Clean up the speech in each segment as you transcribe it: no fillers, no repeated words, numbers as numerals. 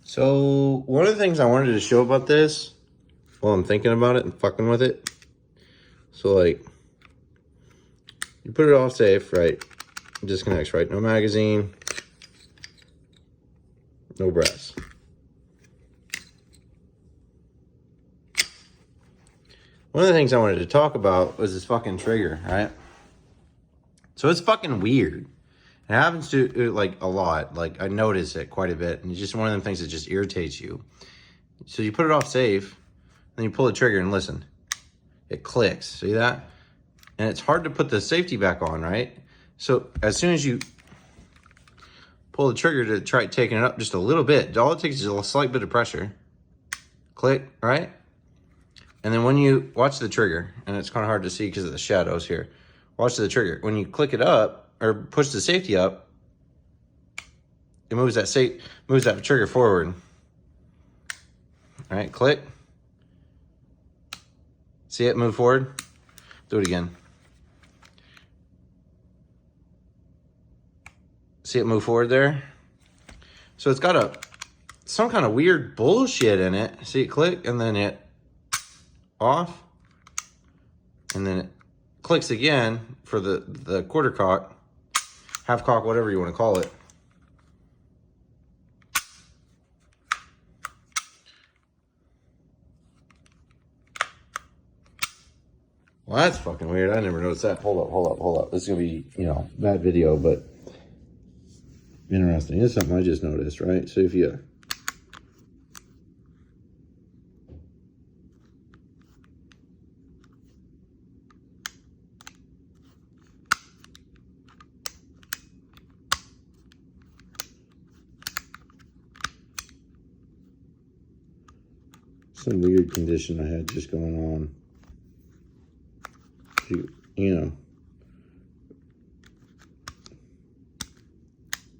So one of the things I wanted to show about this while I'm thinking about it and fucking with it. So like, you put it off safe, right? It disconnects, right? No magazine, no brass. One of the things I wanted to talk about was this fucking trigger, right? So it's fucking weird. It happens to like a lot. Like I notice it quite a bit, and it's just one of them things that just irritates you. So you put it off safe, then you pull the trigger and listen. It clicks. See that? And it's hard to put the safety back on, right? So as soon as you pull the trigger to try taking it up just a little bit, all it takes is a slight bit of pressure. Click, right? And then when you watch the trigger, and it's kind of hard to see because of the shadows here. Watch the trigger. When you click it up or push the safety up, it moves that trigger forward. All right, click. See it move forward? Do it again. See it move forward there? So it's got some kind of weird bullshit in it. See it click and then it off. And then it clicks again for the quarter cock, half cock, whatever you want to call it. Well, that's fucking weird. I never noticed that. Hold up. This is going to be, bad video, but interesting. It's something I just noticed, right? So if you... Some weird condition I had just going on.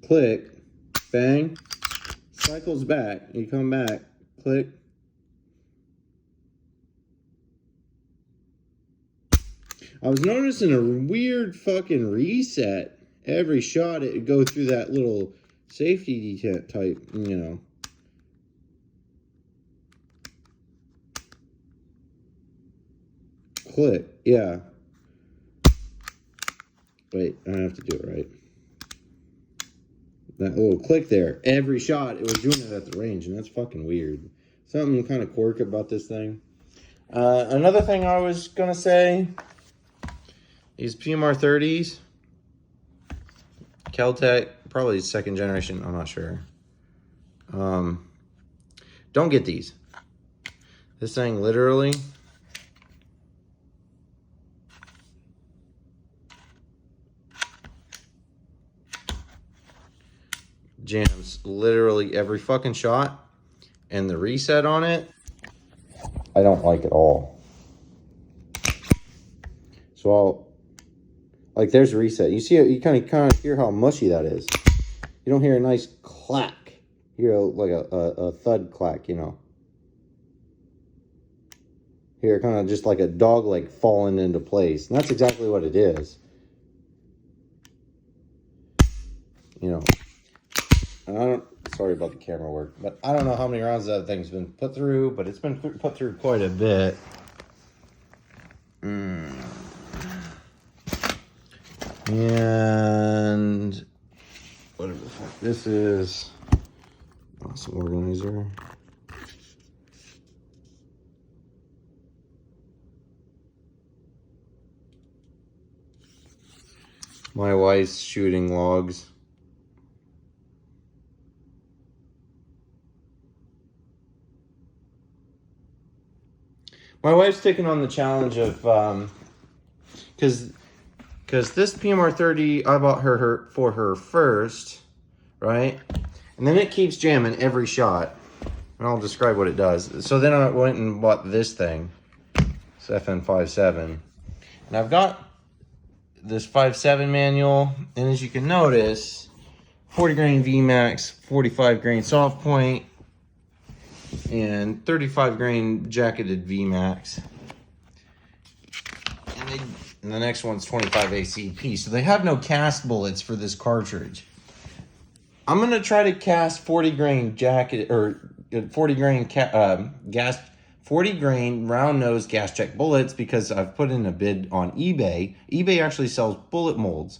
Click, bang, cycles back, you come back, click. I was noticing a weird fucking reset. Every shot it would go through that little safety type, Click, yeah. Wait, I have to do it right. That little click there, every shot, it was doing it at the range, and that's fucking weird. Something kind of quirky about this thing. Another thing I was going to say, these PMR 30s, Keltec, probably second generation, I'm not sure. Don't get these. This thing literally... jams literally every fucking shot, and the reset on it, I don't like at all. So like there's a reset. You see it, you kind of hear how mushy that is. You don't hear a nice clack. You hear like a thud clack, Hear kind of just like a dog leg falling into place. And that's exactly what it is. Sorry about the camera work, but I don't know how many rounds that thing's been put through, but it's been put through quite a bit. And whatever the fuck this is, some organizer. My wife's shooting logs. My wife's taking on the challenge of, because this PMR 30, I bought her for her first, right? And then it keeps jamming every shot. And I'll describe what it does. So then I went and bought this thing. It's FN57. And I've got this 5.7 manual. And as you can notice, 40 grain VMAX, 45 grain soft point, and 35 grain jacketed VMAX. And the next one's 25 ACP. So they have no cast bullets for this cartridge. I'm gonna try to cast 40 grain jacket or 40 grain gas, 40 grain round nose gas check bullets because I've put in a bid on eBay. eBay actually sells bullet molds,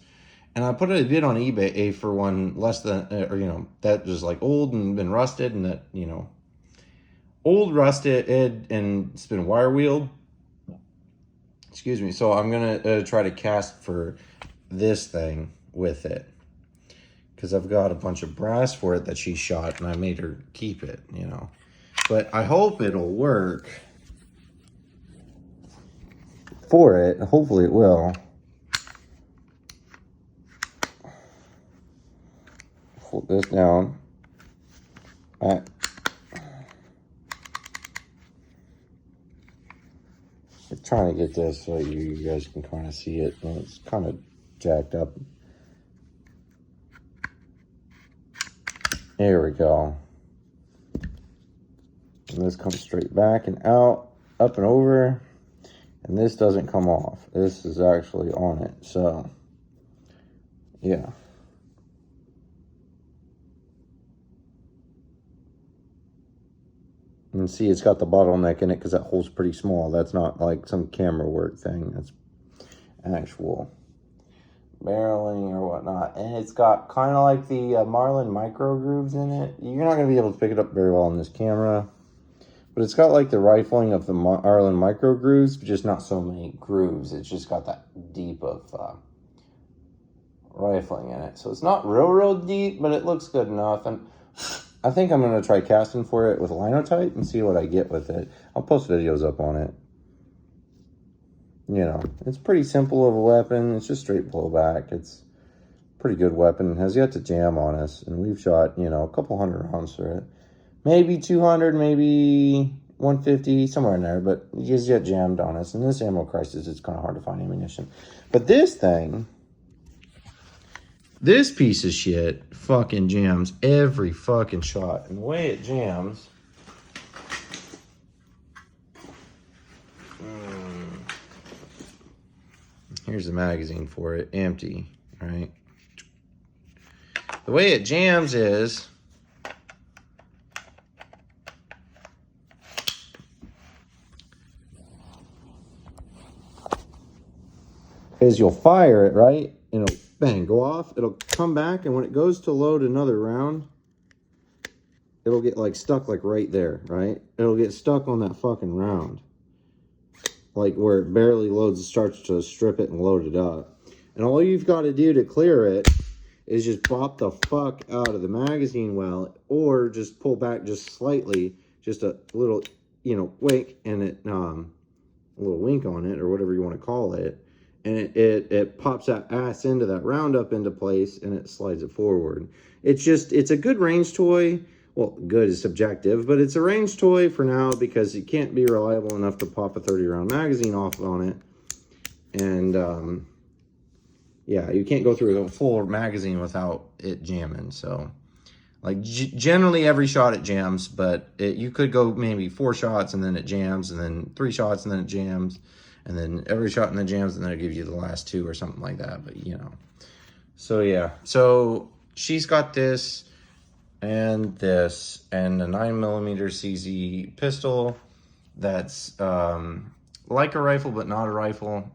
and I put a bid on eBay for one less than or that was like old and been rusted, and that old rusted and it's been wire wheeled. Excuse me. So I'm gonna try to cast for this thing with it, because I've got a bunch of brass for it that she shot, and I made her keep it, But I hope it'll work for it. Hopefully it will. Hold this down. I'm trying to get this so you guys can kind of see it. It's kind of jacked up. There we go. And this comes straight back and out, up and over. And this doesn't come off. This is actually on it. So, yeah. And see, it's got the bottleneck in it because that hole's pretty small. That's not like some camera work thing. That's actual barreling or whatnot. And it's got kind of like the Marlin micro grooves in it. You're not going to be able to pick it up very well on this camera. But it's got like the rifling of the Marlin micro grooves, but just not so many grooves. It's just got that deep of rifling in it. So it's not real deep, but it looks good enough. And I think I'm going to try casting for it with Linotype and see what I get with it. I'll post videos up on it. It's pretty simple of a weapon. It's just straight blowback. It's a pretty good weapon. It has yet to jam on us. And we've shot, a couple hundred rounds for it. Maybe 200, maybe 150, somewhere in there. But it has yet jammed on us. In this ammo crisis, it's kind of hard to find ammunition. But this thing, this piece of shit fucking jams every fucking shot. And the way it jams... Here's the magazine for it, empty, right? The way it jams is... you'll fire it, right? And it'll, bang, go off. It'll come back, and when it goes to load another round, it'll get, like, stuck, like, right there, right? It'll get stuck on that fucking round. Like, where it barely loads, starts to strip it and load it up. And all you've got to do to clear it is just pop the fuck out of the magazine well, or just pull back just slightly, just a little, wink, and it, a little wink on it, or whatever you want to call it. And it pops that ass into that round up into place, and it slides it forward. It's a good range toy. Well, good is subjective, but it's a range toy for now because it can't be reliable enough to pop a 30-round magazine off on it. And, yeah, you can't go through a full magazine without it jamming. So, like, generally every shot it jams, but you could go maybe 4 shots and then it jams, and then 3 shots and then it jams. And then every shot in the jams, and then it'll give you the last 2 or something like that. But, So, yeah. So, she's got this and this and a 9mm CZ pistol that's like a rifle, but not a rifle,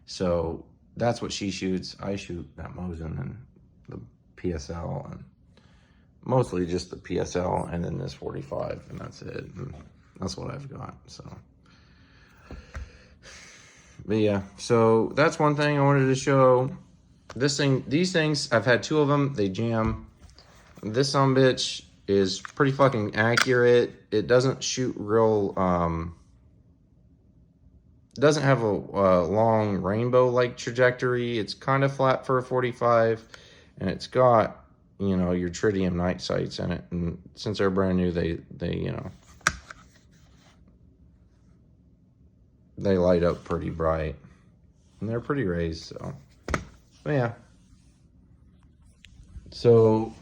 So, that's what she shoots. I shoot that Mosin and the PSL, and mostly just the PSL, and then this 45, and that's it. And that's what I've got, so... But yeah, so that's one thing I wanted to show. These things, I've had 2 of them. They jam. This sumbitch is pretty fucking accurate. It doesn't shoot real, doesn't have a long rainbow-like trajectory. It's kind of flat for a 45, and it's got, your tritium night sights in it. And since they're brand new, they light up pretty bright, and they're pretty raised. So, but yeah. So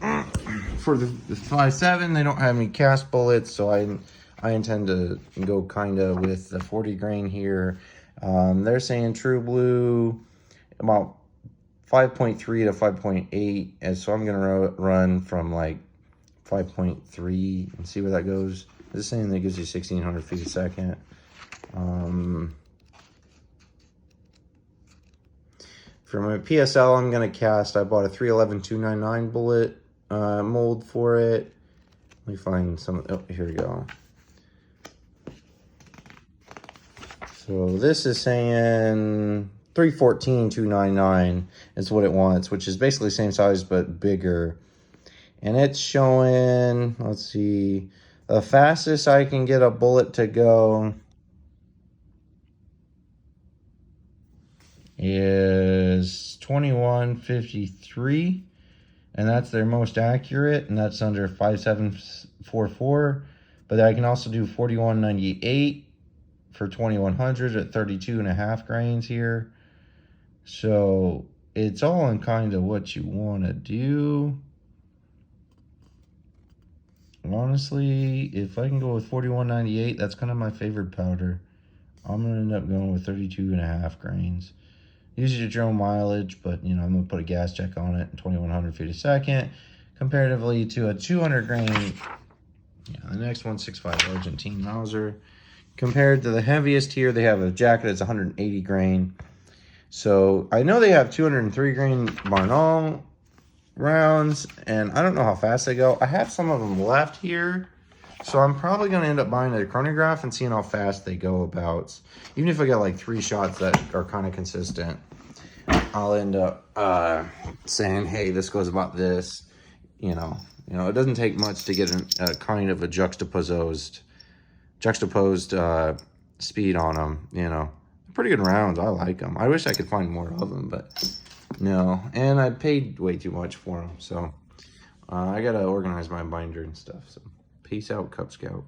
for the 5.7, they don't have any cast bullets, so I intend to go kind of with the 40 grain here. They're saying true blue about 5.3 to 5.8, and so I'm gonna run from like 5.3 and see where that goes. This is saying that gives you 1,600 feet a second. For my PSL, I'm gonna cast. I bought a 311-299 bullet mold for it. Let me find some. Oh, here we go. So this is saying 314-299 is what it wants, which is basically the same size but bigger. And it's showing, let's see, the fastest I can get a bullet to go is 2153, and that's their most accurate, and that's under 5744. But I can also do 4198 for 2100 at 32.5 grains here. So it's all in kind of what you want to do. Honestly, if I can go with 4198, that's kind of my favorite powder. I'm going to end up going with 32.5 grains. Use your drone mileage, but you know, I'm going to put a gas check on it, 2100 feet a second, comparatively to a 200 grain. Yeah, the next one, 6.5 Argentine Mauser. Compared to the heaviest here, they have a jacket that's 180 grain. So I know they have 203 grain Barnall rounds, and I don't know how fast they go. I have some of them left here, so I'm probably going to end up buying a chronograph and seeing how fast they go about. Even if I get like 3 shots that are kind of consistent, I'll end up saying, hey, this goes about this. You know, it doesn't take much to get a kind of a juxtaposed speed on them. You know, pretty good rounds. I like them. I wish I could find more of them, but no. And I paid way too much for them, so I gotta organize my binder and stuff. So peace out, Cub Scout.